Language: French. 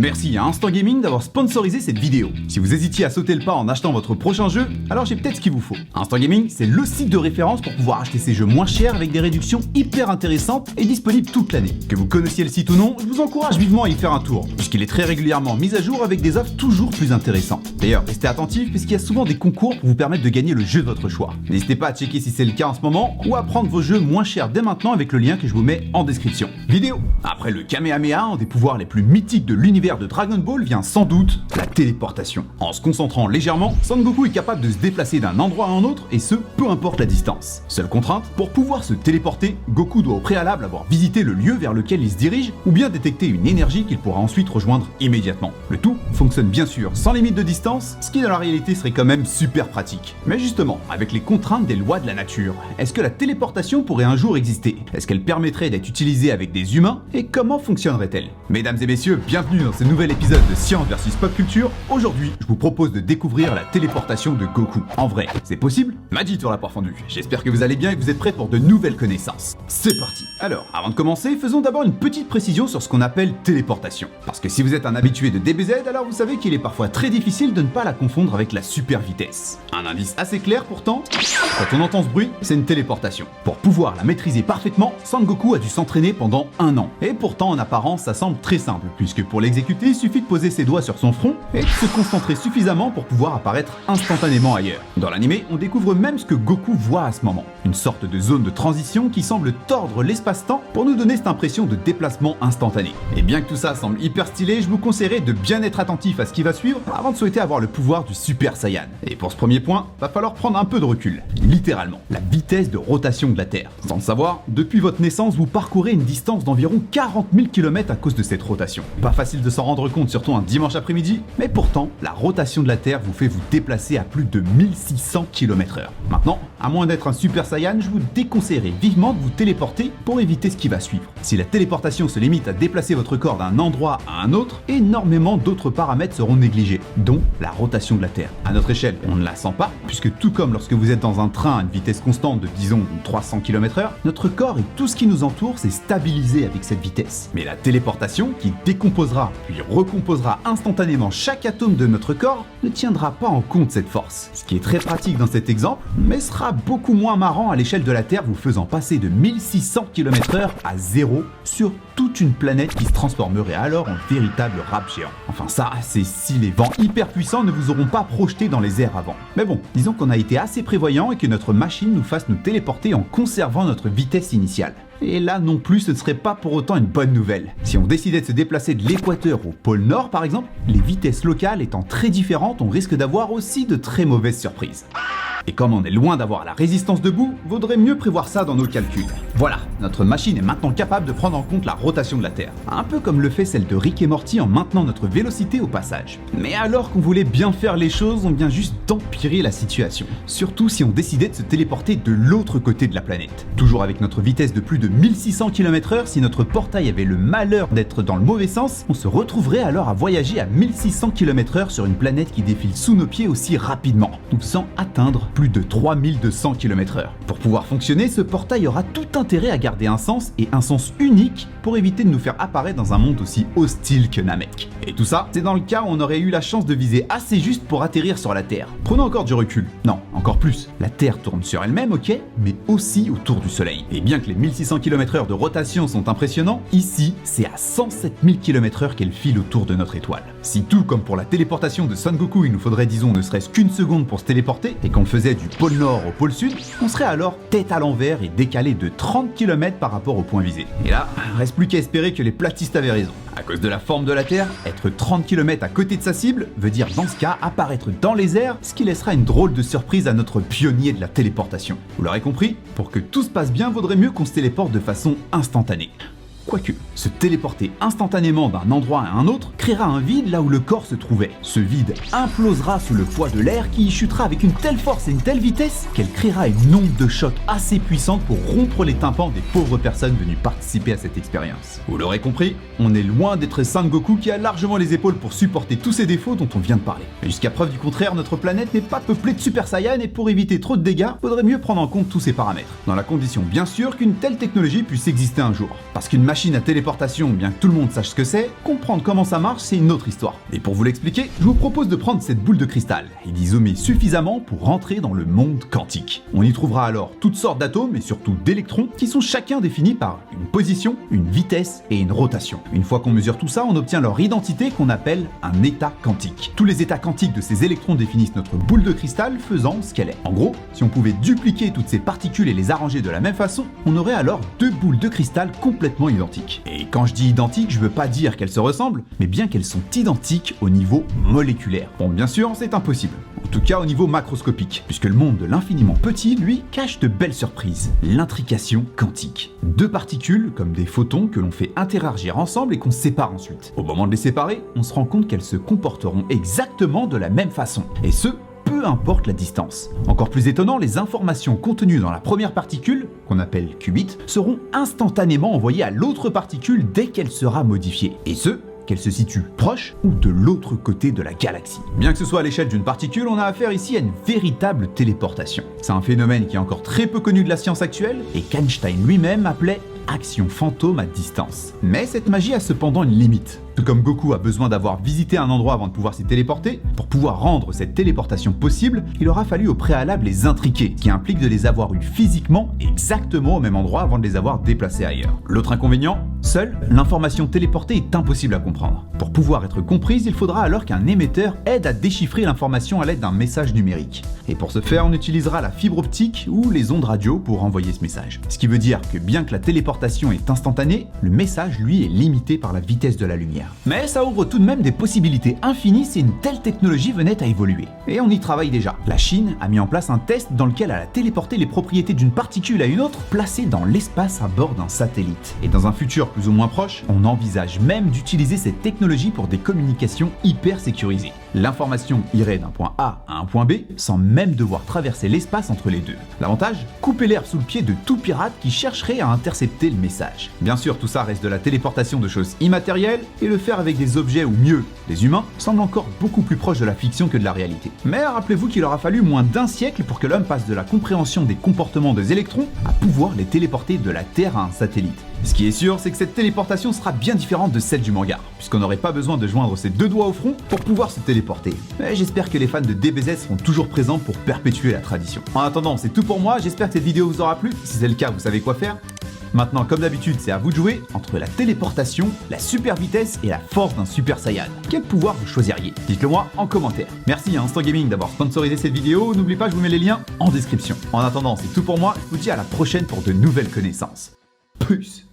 Merci à Instant Gaming d'avoir sponsorisé cette vidéo. Si vous hésitiez à sauter le pas en achetant votre prochain jeu, alors j'ai peut-être ce qu'il vous faut. Instant Gaming, c'est le site de référence pour pouvoir acheter ces jeux moins chers avec des réductions hyper intéressantes et disponibles toute l'année. Que vous connaissiez le site ou non, je vous encourage vivement à y faire un tour, puisqu'il est très régulièrement mis à jour avec des offres toujours plus intéressantes. D'ailleurs, restez attentifs puisqu'il y a souvent des concours pour vous permettre de gagner le jeu de votre choix. N'hésitez pas à checker si c'est le cas en ce moment ou à prendre vos jeux moins chers dès maintenant avec le lien que je vous mets en description. Vidéo. Après le Kamehameha, un des pouvoirs les plus mythiques de l'univers de Dragon Ball vient sans doute la téléportation. En se concentrant légèrement, Son Goku est capable de se déplacer d'un endroit à un autre et ce, peu importe la distance. Seule contrainte, pour pouvoir se téléporter, Goku doit au préalable avoir visité le lieu vers lequel il se dirige ou bien détecter une énergie qu'il pourra ensuite rejoindre immédiatement. Le tout fonctionne bien sûr sans limite de distance, ce qui dans la réalité serait quand même super pratique. Mais justement, avec les contraintes des lois de la nature, est-ce que la téléportation pourrait un jour exister? Est-ce qu'elle permettrait d'être utilisée avec des humains? Et comment fonctionnerait-elle? Mesdames et messieurs, bienvenue dans ce nouvel épisode de Science vs Pop Culture. Aujourd'hui, je vous propose de découvrir la téléportation de Goku. En vrai, c'est possible? Magie sur la poire fendue. J'espère que vous allez bien et que vous êtes prêts pour de nouvelles connaissances. C'est parti. Alors, avant de commencer, faisons d'abord une petite précision sur ce qu'on appelle téléportation. Parce que si vous êtes un habitué de DBZ, alors vous savez qu'il est parfois très difficile de ne pas la confondre avec la super vitesse. Un indice assez clair pourtant, quand on entend ce bruit, c'est une téléportation. Pour pouvoir la maîtriser parfaitement, Son Goku a dû s'entraîner pendant 1 an. Et pourtant, en apparence, ça semble très simple, puisque pour l'exécuter, il suffit de poser ses doigts sur son front et de se concentrer suffisamment pour pouvoir apparaître instantanément ailleurs. Dans l'animé, on découvre même ce que Goku voit à ce moment. Une sorte de zone de transition qui semble tordre l'espace-temps pour nous donner cette impression de déplacement instantané. Et bien que tout ça semble hyper stylé, je vous conseillerais de bien être attentif à ce qui va suivre avant de souhaiter avoir le pouvoir du Super Saiyan. Et pour ce premier point, va falloir prendre un peu de recul. Littéralement, la vitesse de rotation de la Terre. Sans le savoir, depuis votre naissance, vous parcourez une distance d'environ 40 000 km à cause de cette rotation. Pas facile de s'en rendre compte, surtout un dimanche après-midi, mais pourtant, la rotation de la Terre vous fait vous déplacer à plus de 1600 km/h. Maintenant, à moins d'être un Super Saiyan, je vous déconseillerais vivement de vous téléporter pour éviter ce qui va suivre. Si la téléportation se limite à déplacer votre corps d'un endroit à un autre, énormément d'autres paramètres seront négligés, dont la rotation de la Terre. À notre échelle, on ne la sent pas, puisque tout comme lorsque vous êtes dans un train à une vitesse constante de disons 300 km/h, notre corps et tout ce qui nous entoure s'est stabilisé avec cette vitesse. Mais la téléportation, qui décomposera puis recomposera instantanément chaque atome de notre corps, ne tiendra pas en compte cette force. Ce qui est très pratique dans cet exemple, mais sera beaucoup moins marrant à l'échelle de la Terre, vous faisant passer de 1600 km/h à 0 sur toute une planète qui se transformerait alors en véritable rap géant. Enfin ça, c'est si les vents hyper puissants ne vous auront pas projeté dans les airs avant. Mais bon, disons qu'on a été assez prévoyant et que notre machine nous fasse nous téléporter en conservant notre vitesse initiale. Et là non plus, ce ne serait pas pour autant une bonne nouvelle. Si on décidait de se déplacer de l'équateur au pôle Nord par exemple, les vitesses locales étant très différentes, on risque d'avoir aussi de très mauvaises surprises. Et comme on est loin d'avoir la résistance debout, vaudrait mieux prévoir ça dans nos calculs. Voilà, notre machine est maintenant capable de prendre en compte la rotation de la Terre. Un peu comme le fait celle de Rick et Morty en maintenant notre vélocité au passage. Mais alors qu'on voulait bien faire les choses, on vient juste d'empirer la situation. Surtout si on décidait de se téléporter de l'autre côté de la planète. Toujours avec notre vitesse de plus de 1600 km/h, si notre portail avait le malheur d'être dans le mauvais sens, on se retrouverait alors à voyager à 1600 km/h sur une planète qui défile sous nos pieds aussi rapidement, nous faisant atteindre plus de 3200 km/h. Pour pouvoir fonctionner, ce portail aura tout intérêt à garder un sens et un sens unique pour éviter de nous faire apparaître dans un monde aussi hostile que Namek. Et tout ça, c'est dans le cas où on aurait eu la chance de viser assez juste pour atterrir sur la Terre. Prenons encore du recul. Non, encore plus. La Terre tourne sur elle-même, ok, mais aussi autour du Soleil. Et bien que les 1600 km/h de rotation sont impressionnants, ici, c'est à 107 000 km/h qu'elle file autour de notre étoile. Si tout comme pour la téléportation de Son Goku, il nous faudrait disons ne serait-ce qu'une seconde pour se téléporter, et qu'on le faisait du pôle Nord au pôle Sud, on serait alors tête à l'envers et décalé de 30 km par rapport au point visé. Et là, reste plus qu'à espérer que les platistes avaient raison. À cause de la forme de la Terre, être 30 km à côté de sa cible veut dire dans ce cas apparaître dans les airs, ce qui laissera une drôle de surprise à notre pionnier de la téléportation. Vous l'aurez compris, pour que tout se passe bien, vaudrait mieux qu'on se téléporte de façon instantanée. Quoique, se téléporter instantanément d'un endroit à un autre créera un vide là où le corps se trouvait. Ce vide implosera sous le poids de l'air qui y chutera avec une telle force et une telle vitesse qu'elle créera une onde de choc assez puissante pour rompre les tympans des pauvres personnes venues participer à cette expérience. Vous l'aurez compris, on est loin d'être Son Goku qui a largement les épaules pour supporter tous ces défauts dont on vient de parler. Mais jusqu'à preuve du contraire, notre planète n'est pas peuplée de Super Saiyan et pour éviter trop de dégâts, faudrait mieux prendre en compte tous ces paramètres. Dans la condition bien sûr qu'une telle technologie puisse exister un jour. Parce qu'une machine à téléportation, bien que tout le monde sache ce que c'est, comprendre comment ça marche, c'est une autre histoire. Et pour vous l'expliquer, je vous propose de prendre cette boule de cristal et d'y zoomer suffisamment pour rentrer dans le monde quantique. On y trouvera alors toutes sortes d'atomes et surtout d'électrons qui sont chacun définis par une position, une vitesse et une rotation. Une fois qu'on mesure tout ça, on obtient leur identité qu'on appelle un état quantique. Tous les états quantiques de ces électrons définissent notre boule de cristal faisant ce qu'elle est. En gros, si on pouvait dupliquer toutes ces particules et les arranger de la même façon, on aurait alors deux boules de cristal complètement identiques. Et quand je dis identiques, je veux pas dire qu'elles se ressemblent, mais bien qu'elles sont identiques au niveau moléculaire. Bon, bien sûr, c'est impossible. En tout cas au niveau macroscopique, puisque le monde de l'infiniment petit, lui, cache de belles surprises. L'intrication quantique. Deux particules, comme des photons, que l'on fait interagir ensemble et qu'on sépare ensuite. Au moment de les séparer, on se rend compte qu'elles se comporteront exactement de la même façon. Et ce, peu importe la distance. Encore plus étonnant, les informations contenues dans la première particule, qu'on appelle qubit, seront instantanément envoyées à l'autre particule dès qu'elle sera modifiée. Et ce, qu'elle se situe proche ou de l'autre côté de la galaxie. Bien que ce soit à l'échelle d'une particule, on a affaire ici à une véritable téléportation. C'est un phénomène qui est encore très peu connu de la science actuelle et qu'Einstein lui-même appelait action fantôme à distance. Mais cette magie a cependant une limite. Tout comme Goku a besoin d'avoir visité un endroit avant de pouvoir s'y téléporter, pour pouvoir rendre cette téléportation possible, il aura fallu au préalable les intriquer, ce qui implique de les avoir eus physiquement exactement au même endroit avant de les avoir déplacés ailleurs. L'autre inconvénient, seule l'information téléportée est impossible à comprendre. Pour pouvoir être comprise, il faudra alors qu'un émetteur aide à déchiffrer l'information à l'aide d'un message numérique. Et pour ce faire, on utilisera la fibre optique ou les ondes radio pour envoyer ce message. Ce qui veut dire que bien que la téléportation est instantanée, le message lui est limité par la vitesse de la lumière. Mais ça ouvre tout de même des possibilités infinies si une telle technologie venait à évoluer. Et on y travaille déjà. La Chine a mis en place un test dans lequel elle a téléporté les propriétés d'une particule à une autre placée dans l'espace à bord d'un satellite. Et dans un futur plus ou moins proche, on envisage même d'utiliser cette technologie pour des communications hyper sécurisées. L'information irait d'un point A à un point B sans même devoir traverser l'espace entre les deux. L'avantage, couper l'herbe sous le pied de tout pirate qui chercherait à intercepter le message. Bien sûr, tout ça reste de la téléportation de choses immatérielles et le faire avec des objets ou mieux, des humains, semble encore beaucoup plus proche de la fiction que de la réalité. Mais rappelez-vous qu'il aura fallu moins d'un siècle pour que l'homme passe de la compréhension des comportements des électrons à pouvoir les téléporter de la Terre à un satellite. Ce qui est sûr, c'est que cette téléportation sera bien différente de celle du manga, puisqu'on n'aurait pas besoin de joindre ses deux doigts au front pour pouvoir se téléporter. Mais j'espère que les fans de DBZ seront toujours présents pour perpétuer la tradition. En attendant, c'est tout pour moi, j'espère que cette vidéo vous aura plu. Si c'est le cas, vous savez quoi faire. Maintenant, comme d'habitude, c'est à vous de jouer entre la téléportation, la super vitesse et la force d'un Super Saiyan. Quel pouvoir vous choisiriez? Dites-le moi en commentaire. Merci à Instant Gaming d'avoir sponsorisé cette vidéo. N'oubliez pas, je vous mets les liens en description. En attendant, c'est tout pour moi. Je vous dis à la prochaine pour de nouvelles connaissances. Peace.